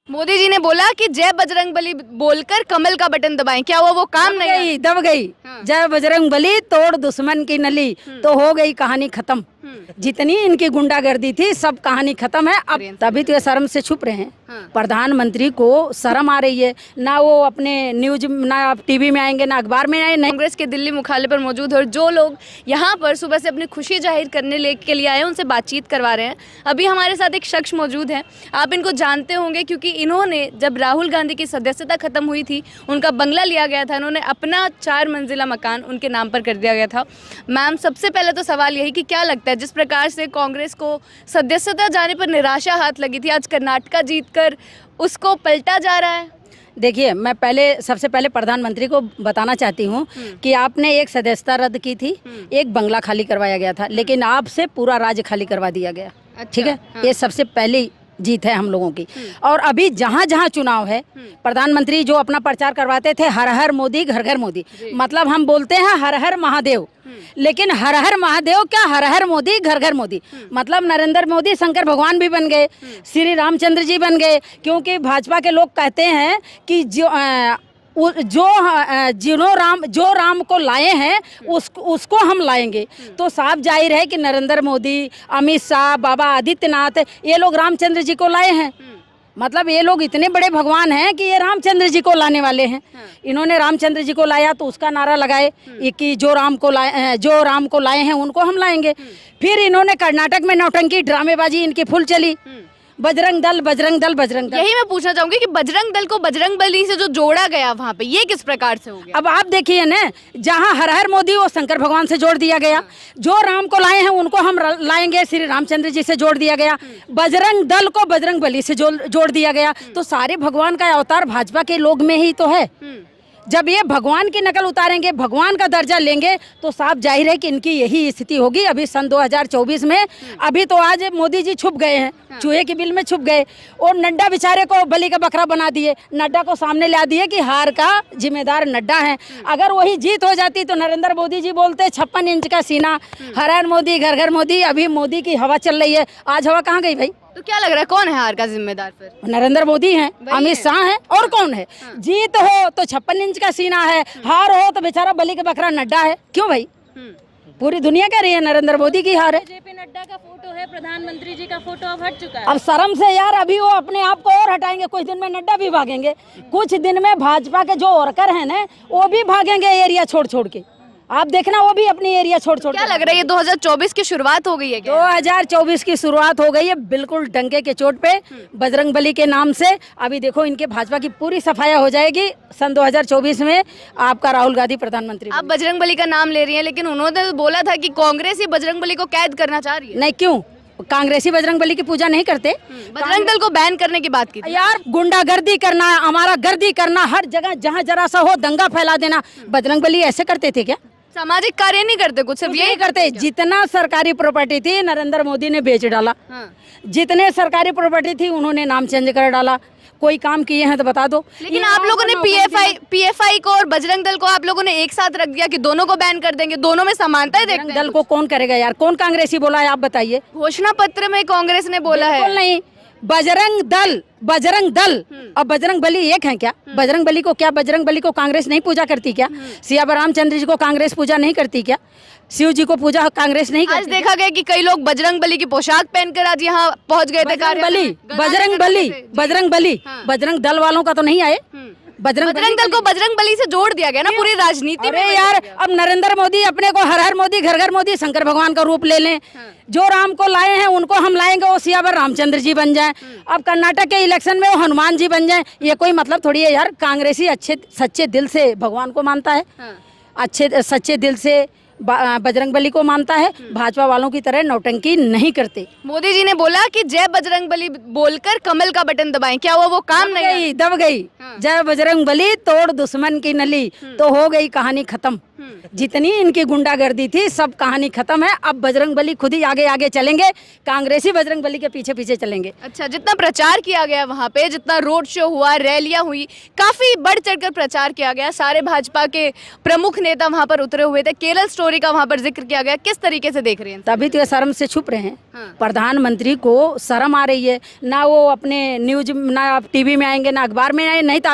मोदी जी ने बोला कि जय बजरंगबली बोलकर कमल का बटन दबाएं, क्या हुआ? वो काम नहीं है? दब गई। जय बजरंग बली तोड़ दुश्मन की नली, तो हो गई कहानी खत्म। जितनी इनकी गुंडागर्दी थी सब कहानी खत्म है अब। तभी तो ये शर्म से छुप रहे हैं। प्रधानमंत्री को शर्म आ रही है ना, वो अपने न्यूज ना टीवी में आएंगे ना अखबार में आए। कांग्रेस के दिल्ली मुख्यालय पर मौजूद और जो लोग यहाँ पर सुबह से अपनी खुशी जाहिर करने के लिए आए हैं उनसे बातचीत करवा रहे हैं। अभी हमारे साथ एक शख्स मौजूद है, आप इनको जानते होंगे क्योंकि इन्होंने जब राहुल गांधी की सदस्यता खत्म हुई थी उनका बंगला लिया गया था, इन्होंने अपना 4 मंजिला मकान उनके नाम पर कर दिया गया था। मैम, सबसे पहले तो सवाल यही कि क्या लगता है जिस प्रकार से कांग्रेस को सदस्यता जाने पर निराशा हाथ लगी थी, आज कर्नाटका जीतकर उसको पलटा जा रहा है? देखिए, मैं सबसे पहले प्रधानमंत्री को बताना चाहती हूँ कि आपने एक सदस्यता रद्द की थी, एक बंगला खाली करवाया गया था, लेकिन आपसे पूरा राज्य खाली करवा दिया गया। ठीक है, ये सबसे पहली जीत है हम लोगों की। और अभी जहाँ जहाँ चुनाव है, प्रधानमंत्री जो अपना प्रचार करवाते थे हर हर मोदी घर घर मोदी, मतलब हम बोलते हैं हर हर महादेव, लेकिन हर हर महादेव क्या, हर हर मोदी घर घर मोदी, मतलब नरेंद्र मोदी शंकर भगवान भी बन गए, श्री रामचंद्र जी बन गए। क्योंकि भाजपा के लोग कहते हैं कि जो राम को लाए हैं उसको हम लाएंगे। तो साफ जाहिर है कि नरेंद्र मोदी, अमित शाह, बाबा आदित्यनाथ, ये लोग रामचंद्र जी को लाए हैं। मतलब ये लोग इतने बड़े भगवान हैं कि ये रामचंद्र जी को लाने वाले हैं। इन्होंने रामचंद्र जी को लाया तो उसका नारा लगाए कि जो राम को लाए हैं उनको हम लाएंगे। फिर इन्होंने कर्नाटक में नौटंकी ड्रामेबाजी इनकी फुल चली, बजरंग दल बजरंग दल बजरंग दल। यही मैं पूछना चाहूंगी कि बजरंग दल को बजरंगबली से जो जोड़ा गया वहाँ पे, ये किस प्रकार से हो गया? अब आप देखिए ना, जहाँ हर हर मोदी वो शंकर भगवान से जोड़ दिया गया, जो राम को लाए हैं उनको हम लाएंगे श्री रामचंद्र जी से जोड़ दिया गया, बजरंग दल को बजरंग बली से जोड़ दिया गया। तो सारे भगवान का अवतार भाजपा के लोग में ही तो है। जब ये भगवान की नकल उतारेंगे, भगवान का दर्जा लेंगे, तो साफ जाहिर है कि इनकी यही स्थिति होगी। अभी सन 2024 में अभी तो आज मोदी जी छुप गए हैं, चूहे की बिल में छुप गए, और नड्डा बेचारे को बलि का बकरा बना दिए, नड्डा को सामने ला दिए कि हार का जिम्मेदार नड्डा है। अगर वही जीत हो जाती तो नरेंद्र मोदी जी बोलते 56 इंच का सीना, हर हर मोदी घर घर मोदी। अभी मोदी की हवा चल रही है, आज हवा कहाँ गई भाई? तो क्या लग रहा है कौन है हार का जिम्मेदार? फिर नरेंद्र मोदी हैं, अमित शाह हैं, और कौन है? जीत हो तो 56 इंच का सीना है, हार हो तो बेचारा बलि का बकरा नड्डा है। क्यों भाई? पूरी दुनिया कह रही है नरेंद्र मोदी की हार है। जेपी नड्डा का फोटो है, प्रधानमंत्री जी का फोटो अब हट चुका है। अब शर्म से यार, अभी वो अपने आप को और हटाएंगे, कुछ दिन में नड्डा भी भागेंगे, कुछ दिन में भाजपा के जो वर्कर हैं ना वो भी भागेंगे एरिया छोड़ छोड़ के। आप देखना, वो भी अपनी एरिया छोड़ छोड़। क्या लग रहा है ये 2024 की शुरुआत हो गई है क्या? 2024 की शुरुआत हो गई है बिल्कुल डंके के चोट पे, बजरंगबली के नाम से। अभी देखो इनके भाजपा की पूरी सफाया हो जाएगी सन 2024 में, आपका राहुल गांधी प्रधानमंत्री। आप बजरंगबली का नाम ले रही हैं, लेकिन उन्होंने बोला था कि कांग्रेस ही बजरंगबली को कैद करना चाह रही है। नहीं, क्यों? कांग्रेसी बजरंगबली की पूजा नहीं करते? बजरंग दल को बैन करने की बात की थी। यार गुंडागर्दी करना, हमारा गर्दी करना, हर जगह जहाँ जरा सा हो दंगा फैला देना, बजरंगबली ऐसे करते थे क्या? सामाजिक कार्य नहीं करते, कुछ सिर्फ यही करते। जितना सरकारी प्रॉपर्टी थी नरेंद्र मोदी ने बेच डाला, जितने सरकारी प्रॉपर्टी थी उन्होंने नाम चेंज कर डाला। कोई काम किए हैं तो बता दो। लेकिन आप लोगों ने पीएफआई को और बजरंग दल को आप लोगों ने एक साथ रख दिया कि दोनों को बैन कर देंगे, दोनों में समानता है देखते हैं। दल को कौन करेगा यार? कौन कांग्रेसी बोला है आप बताइए? घोषणा पत्र में कांग्रेस ने बोला है। नहीं, बजरंग दल और बजरंग बली एक है क्या? बजरंग बली को क्या, बजरंग बली को कांग्रेस नहीं पूजा करती क्या? सिया रामचंद्र जी को कांग्रेस पूजा नहीं करती क्या? शिव जी को पूजा कांग्रेस नहीं करती? आज देखा गया कि कई लोग बजरंग बली की पोशाक पहनकर आज यहाँ पहुंच गए थे। बजरंग दल वालों का तो नहीं आए। बजरंग दल को बजरंग बली से जोड़ दिया गया ना पूरी राजनीति में। यार अब नरेंद्र मोदी अपने को हर हर मोदी घर घर मोदी शंकर भगवान का रूप ले लें, जो राम को लाए हैं उनको हम लाएंगे, वो सियावर रामचंद्र जी बन जाएं। अब कर्नाटक के इलेक्शन में वो हनुमान जी बन जाएं, ये कोई मतलब थोड़ी है यार। कांग्रेसी अच्छे सच्चे दिल से भगवान को मानता है, अच्छे सच्चे दिल से बजरंगबली को मानता है, भाजपा वालों की तरह नौटंकी नहीं करते। मोदी जी ने बोला कि जय बजरंगबली बोलकर कमल का बटन दबाएं, क्या हुआ? वो काम नहीं है? दब गई। जय बजरंगबली तोड़ दुश्मन की नली, तो हो गई कहानी खत्म। जितनी इनकी गुंडागर्दी थी सब कहानी खत्म है। अब बजरंगबली खुद ही आगे आगे चलेंगे, कांग्रेसी बजरंगबली के पीछे पीछे चलेंगे। अच्छा, जितना प्रचार किया गया वहाँ पे, जितना रोड शो हुआ, रैलियां हुई, काफी बढ़ चढ़कर प्रचार किया गया, सारे भाजपा के प्रमुख नेता वहाँ पर उतरे हुए थे। केरल स्टोरी स्टोरी का वहाँ पर जिक्र किया गया, किस तरीके से देख रहे हैं? तभी तो ये शर्म से छुप रहे हैं। हाँ। प्रधानमंत्री को शर्म आ रही है ना, वो अपने न्यूज ना टीवी में आएंगे ना अखबार में आएंगे, नहीं तो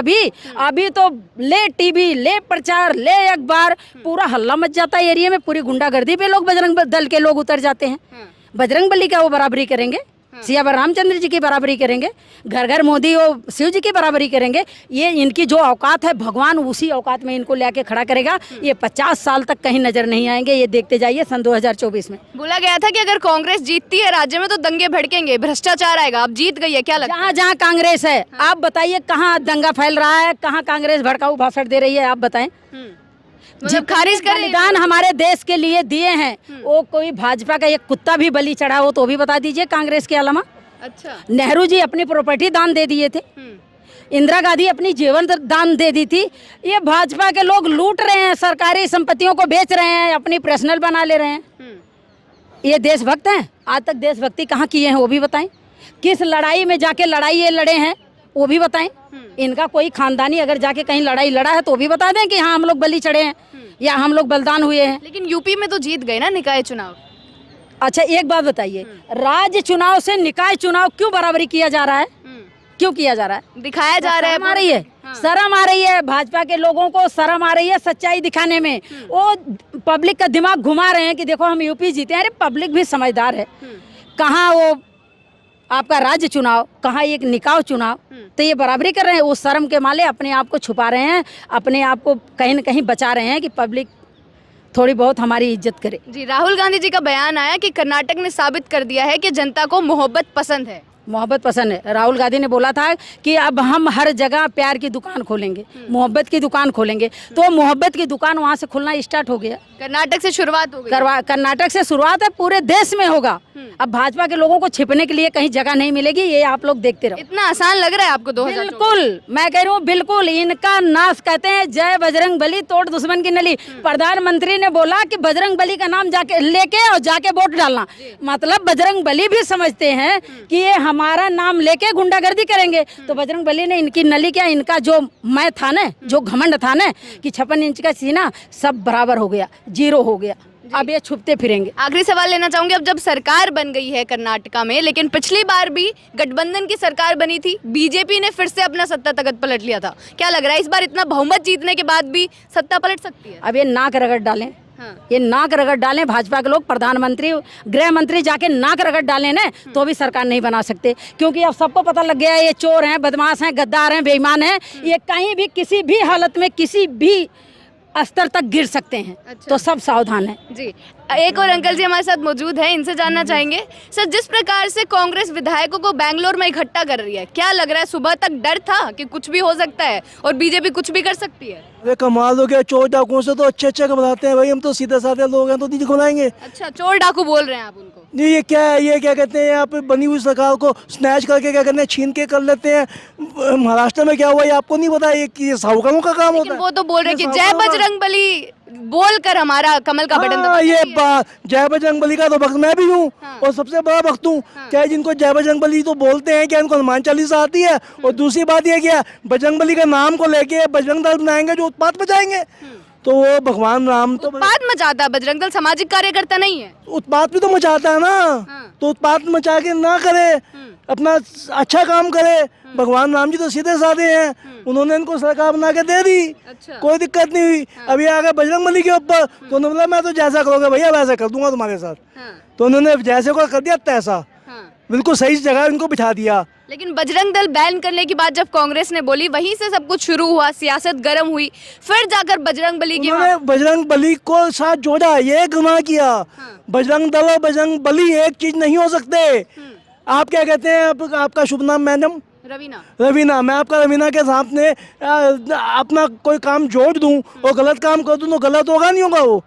अभी तो ले टीवी ले प्रचार ले अखबार, पूरा हल्ला मच जाता है एरिया में, पूरी गुंडागर्दी पे लोग बजरंग दल के लोग उतर जाते हैं। बजरंग बली का वो बराबरी करेंगे, सियावर रामचंद्र जी की बराबरी करेंगे, घर घर मोदी और शिव जी की बराबरी करेंगे। ये इनकी जो औकात है भगवान उसी औकात में इनको लेके खड़ा करेगा। ये 50 साल तक कहीं नजर नहीं आएंगे, ये देखते जाइए सन 2024 में। बोला गया था कि अगर कांग्रेस जीतती है राज्य में तो दंगे भड़केंगे, भ्रष्टाचार आएगा, अब जीत गई है, क्या लगता है? जहाँ जहाँ कांग्रेस है आप बताइए कहाँ दंगा फैल रहा है, कहाँ कांग्रेस भड़काऊ भाषण दे रही है, आप बताएं। मतलब खारिज करें। बलिदान हमारे देश के लिए दिए हैं, वो कोई भाजपा का एक कुत्ता भी बलि चढ़ा हो तो भी बता दीजिए कांग्रेस के अलावा। अच्छा। नेहरू जी अपनी प्रॉपर्टी दान दे दिए थे, इंदिरा गांधी अपनी जीवन दान दे दी थी। ये भाजपा के लोग लूट रहे हैं, सरकारी संपत्तियों को बेच रहे हैं, अपनी पर्सनल बना ले रहे हैं। ये देशभक्त हैं? आज तक देशभक्ति कहाँ किए हैं वो भी बताएं। किस लड़ाई में जाके लड़ाई ये लड़े हैं वो भी बताएं। इनका कोई खानदानी अगर जाके कहीं लड़ाई लड़ा है तो भी बता दें कि हाँ हम लोग बलि चढ़े हैं या हम लोग बलिदान हुए हैं। लेकिन यूपी में तो जीत गए ना निकाय चुनाव। अच्छा एक बात बताइए, राज्य चुनाव से निकाय चुनाव क्यों बराबरी किया जा रहा है? क्यों किया जा रहा है? दिखाया जा रहा है। शर्म आ रही है, शर्म आ रही है भाजपा के लोगों को, शर्म आ रही है सच्चाई दिखाने में। वो पब्लिक का दिमाग घुमा रहे हैं कि देखो हम यूपी जीते हैं। अरे पब्लिक भी समझदार है, कहाँ वो आपका राज्य चुनाव, कहाँ एक निकाय चुनाव, तो ये बराबरी कर रहे हैं। वो शर्म के माले अपने आप को छुपा रहे हैं, अपने आप को कहीं न कहीं बचा रहे हैं कि पब्लिक थोड़ी बहुत हमारी इज्जत करे। जी, राहुल गांधी जी का बयान आया कि कर्नाटक ने साबित कर दिया है कि जनता को मोहब्बत पसंद है। मोहब्बत पसंद है। राहुल गांधी ने बोला था कि अब हम हर जगह प्यार की दुकान खोलेंगे, मोहब्बत की दुकान खोलेंगे, तो मोहब्बत की दुकान वहाँ से खुलना स्टार्ट हो गया। कर्नाटक से शुरुआत हो गई। कर्नाटक से शुरुआत है, पूरे देश में होगा। अब भाजपा के लोगों को छिपने के लिए कहीं जगह नहीं मिलेगी, ये आप लोग देखते रहो। इतना आसान लग रहा है आपको 2024? बिल्कुल, मैं कह रही हूँ बिल्कुल। इनका नाश कहते हैं जय बजरंग बली तोड़ दुश्मन की नली। प्रधानमंत्री ने बोला कि बजरंग बली का नाम जाके लेके और जाके वोट डालना, मतलब बजरंग बली भी समझते हैं कि ये हमारा नाम लेके गुंडागर्दी करेंगे। तो बजरंग बली ने इनकी नली क्या, इनका जो मैं था ना, जो घमंड था ना कि 56 इंच का सीना, सब बराबर हो गया, जीरो हो गया। अब ये छुपते फिरेंगे। आखिरी सवाल लेना चाहूंगी, अब जब सरकार बन गई है कर्नाटका में, लेकिन पिछली बार भी गठबंधन की सरकार बनी थी, बीजेपी ने फिर से अपना सत्ता तख्त पलट लिया था। क्या लग रहा है इस बार इतना बहुमत जीतने के बाद भी सत्ता पलट सकती है? अब ये नाक रगड़ डालें। ये नाक रगड़ डालें भाजपा के लोग, प्रधानमंत्री गृह मंत्री जाके नाक रगड़ डालें ना, तो भी सरकार नहीं बना सकते। क्योंकि अब सबको पता लग गया है ये चोर हैं, बदमाश हैं, गद्दार हैं, बेईमान हैं। ये कहीं भी किसी भी हालत में किसी भी स्तर तक गिर सकते हैं। अच्छा। तो सब सावधान हैं। जी, एक और अंकल जी हमारे साथ मौजूद हैं, इनसे जानना चाहेंगे। सर, जिस प्रकार से कांग्रेस विधायकों को बैंगलोर में इकट्ठा कर रही है, क्या लग रहा है सुबह तक डर था कि कुछ भी हो सकता है और बीजेपी कुछ भी कर सकती है? अरे कमाल हो गया, चोर डाकुओं से तो अच्छे घबराते हैं भाई, हम तो सीधे साधे लोग हैं तो नहीं घुमाएंगे। अच्छा, चोर डाकू बोल रहे हैं आप उनको? नहीं, ये क्या है, ये क्या कहते हैं, यहाँ पे बनी हुई सरकार को स्नैच करके क्या करते हैं, छीन के कर लेते हैं। महाराष्ट्र में क्या हुआ ये आपको नहीं पता? ये साहूकारों का काम होता है। वो तो बोल रहे हैं कि जय बजरंग बली बोल कर हमारा कमल का बटन दबा। ये बात, जय बजरंग बली का तो भक्त मैं भी हूँ और सबसे बड़ा भक्त हूँ। क्या जिनको जय बजरंग बली तो बोलते हैं, क्या इनको हनुमान चालीसा आती है? और दूसरी बात ये क्या, बजरंग बली का नाम को लेके बजरंग दल बनाएंगे जो उत्पात मचाएंगे, तो वो भगवान राम तो उत्पात मचाता है। बजरंग दल सामाजिक कार्यकर्ता नहीं है। उत्पात भी तो मचाता है ना, तो उत्पात मचा के ना करे, अपना अच्छा काम करे। भगवान राम जी तो सीधे साधे हैं, उन्होंने इनको सरकार बना के दे दी। अच्छा। कोई दिक्कत नहीं हुई। अभी आ गए बजरंग बली के ऊपर, तो उन्होंने बोला मैं तो जैसा करोगे भैया वैसा कर दूंगा तुम्हारे साथ। तो उन्होंने जैसे को कर दिया तैसा, बिल्कुल सही जगह इनको बिठा दिया। लेकिन बजरंग दल बैन करने की बात जब कांग्रेस ने बोली, वहीं से सब कुछ शुरू हुआ, सियासत गर्म हुई, फिर जाकर बजरंग बली की बजरंग बली को साथ जोड़ा, ये गुनाह किया। बजरंग दल और बजरंग बली एक चीज नहीं हो सकते। आप क्या कहते हैं, आपका शुभ नाम? मैडम रवीना। मैं आपका रवीना के सामने अपना कोई काम जोड़ दूं और गलत काम कर दूं तो गलत होगा नहीं होगा वो?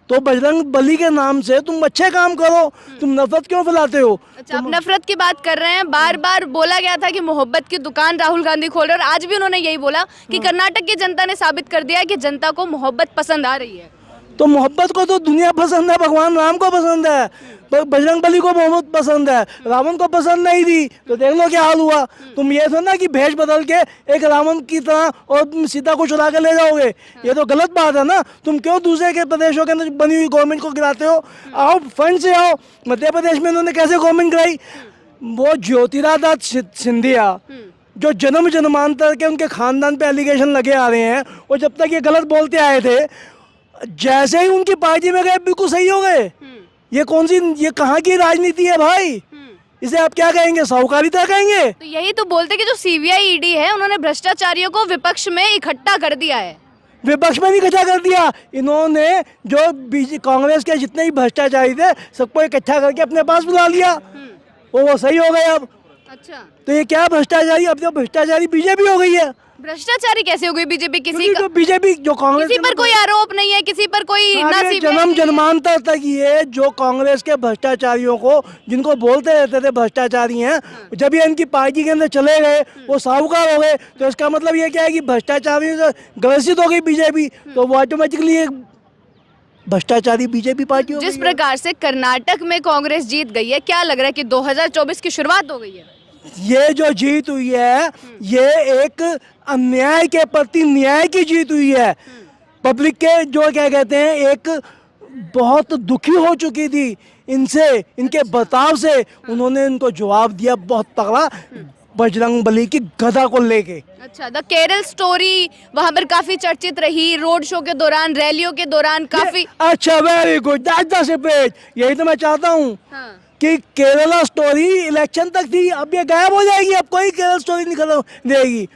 तो बजरंग बली के नाम से तुम अच्छे काम करो, तुम नफरत क्यों फैलाते हो? अच्छा, आप नफरत की बात कर रहे हैं। बार बार बोला गया था कि मोहब्बत की दुकान राहुल गांधी खोल रहे हैं, और आज भी उन्होंने यही बोला कि कर्नाटक की जनता ने साबित कर दिया है कि जनता को मोहब्बत पसंद आ रही है। तो मोहब्बत को तो दुनिया पसंद है, भगवान राम को पसंद है, बजरंग बली को बहुत पसंद है, रावण को पसंद नहीं थी। तो देख लो क्या हाल हुआ। तुम ये थो ना कि भेष बदल के एक रावण की तरह और सीता को चुरा के ले जाओगे, ये तो गलत बात है ना। तुम क्यों दूसरे के प्रदेशों के अंदर बनी हुई गवर्नमेंट को गिराते हो? आओ फंड से आओ। मध्य प्रदेश में उन्होंने कैसे गवर्नमेंट गिराई? वो ज्योतिरादित्य सिंधिया जो जन्म जन्मांतर के उनके खानदान पे एलिगेशन लगे आ रहे हैं, और जब तक ये गलत बोलते आए थे, जैसे ही उनकी पार्टी में गए बिल्कुल सही हो गए। ये कौन सी, ये कहाँ की राजनीति है भाई? इसे आप क्या कहेंगे, साहूकारिता कहेंगे? तो यही तो बोलते कि जो सीबीआई ईडी है उन्होंने भ्रष्टाचारियों को विपक्ष में इकट्ठा कर दिया है। विपक्ष में भी इकट्ठा कर दिया इन्होंने। जो कांग्रेस के जितने भी भ्रष्टाचारी थे सबको इकट्ठा करके अपने पास बुला लिया, वो सही हो गए अब। अच्छा, तो ये क्या भ्रष्टाचारी, अब तो भ्रष्टाचारी बीजेपी हो गई है। भ्रष्टाचारी कैसे हो गई बीजेपी? किसी का, जो बीजेपी जो कांग्रेस किसी पर कोई आरोप नहीं है, किसी पर कोई ना सारे सीबीआई जन्म जन्मांतर तक ये जो कांग्रेस के भ्रष्टाचारियों को, जिनको बोलते रहते थे भ्रष्टाचारी हैं, जब ये इनकी पार्टी के अंदर चले गए वो साहूकार हो गए। तो इसका मतलब ये क्या है कि भ्रष्टाचारियों से ग्रसित हो गई बीजेपी, तो वो ऑटोमेटिकली एक भ्रष्टाचारी बीजेपी पार्टी हो गई जिस है। प्रकार से कर्नाटक में कांग्रेस जीत गई है, क्या लग रहा है कि 2024 की शुरुआत हो गई है? ये जो जीत हुई है ये एक अन्याय के प्रति न्याय की जीत हुई है। पब्लिक के जो क्या कहते हैं, एक बहुत दुखी हो चुकी थी इनसे, इनके बर्ताव से। उन्होंने इनको जवाब दिया बहुत तगड़ा, बजरंग बली की गदा को लेके। अच्छा, द केरल स्टोरी वहां पर काफी चर्चित रही, रोड शो के दौरान, रैलियों के दौरान काफी। अच्छा, very good, that's the spirit. यही तो मैं चाहता हूँ हाँ। कि केरला स्टोरी इलेक्शन तक थी, अब ये गायब हो जाएगी। अब कोई केरल स्टोरी नहीं खत्म देगी।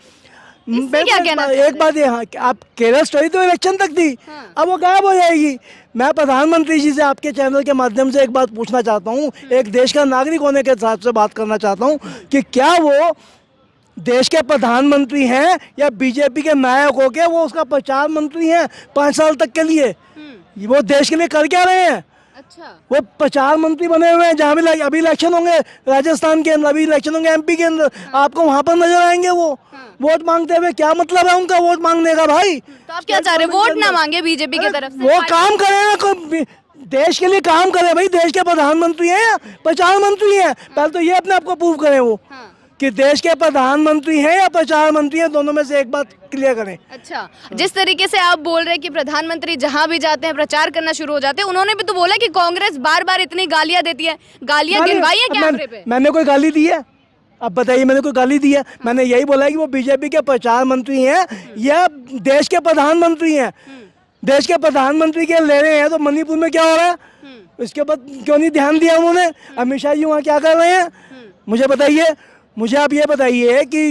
इससे क्या कहना चाहते एक बात ये, हाँ, आप केरल स्टोरी तो इलेक्शन तक थी, अब वो गायब हो जाएगी। मैं प्रधानमंत्री जी से आपके चैनल के माध्यम से एक बात पूछना चाहता हूँ, एक देश का नागरिक होने के हिसाब से बात करना चाहता हूँ कि क्या वो देश के प्रधानमंत्री हैं या बीजेपी के नायक होके वो उसका प्रचार मंत्री हैं 5 साल तक के लिए? वो देश के लिए कर क्या रहे हैं? अच्छा, वो प्रचार मंत्री बने हुए हैं। जहाँ भी अभी इलेक्शन होंगे राजस्थान के अंदर, अभी इलेक्शन होंगे एमपी के अंदर, आपको वहाँ पर नजर आएंगे वो वोट मांगते हुए। क्या मतलब है उनका वोट मांगने का भाई? तो आप क्या चाह रहे हैं, वोट ना मांगे बीजेपी की तरफ से? वो काम करे ना, देश के लिए काम करे भाई। देश के प्रधानमंत्री हैं या प्रचार मंत्री हैं? पहले तो ये अपने आप को प्रूव करें वो कि देश के प्रधानमंत्री हैं या प्रचार मंत्री हैं, दोनों में से एक बात क्लियर करें। अच्छा, जिस तरीके से आप बोल रहे हैं कि प्रधानमंत्री जहां भी जाते हैं प्रचार करना शुरू हो जाते हैं, उन्होंने भी तो बोला कि कांग्रेस बार बार इतनी गालियां देती है। गालियां गिनवाई है कैमरे पे? मैंने कोई गाली दी है? अब बताइए, मैंने कोई गाली दी है? मैंने यही बोला है कि वो बीजेपी के प्रचार मंत्री हैं या देश के प्रधानमंत्री हैं। देश के प्रधानमंत्री के ले रहे हैं तो मणिपुर में क्या हो रहा है, इसके बाद क्यों नहीं ध्यान दिया उन्होंने? अमित शाह जी वहाँ क्या कर रहे हैं? मुझे बताइए, मुझे आप ये बताइए कि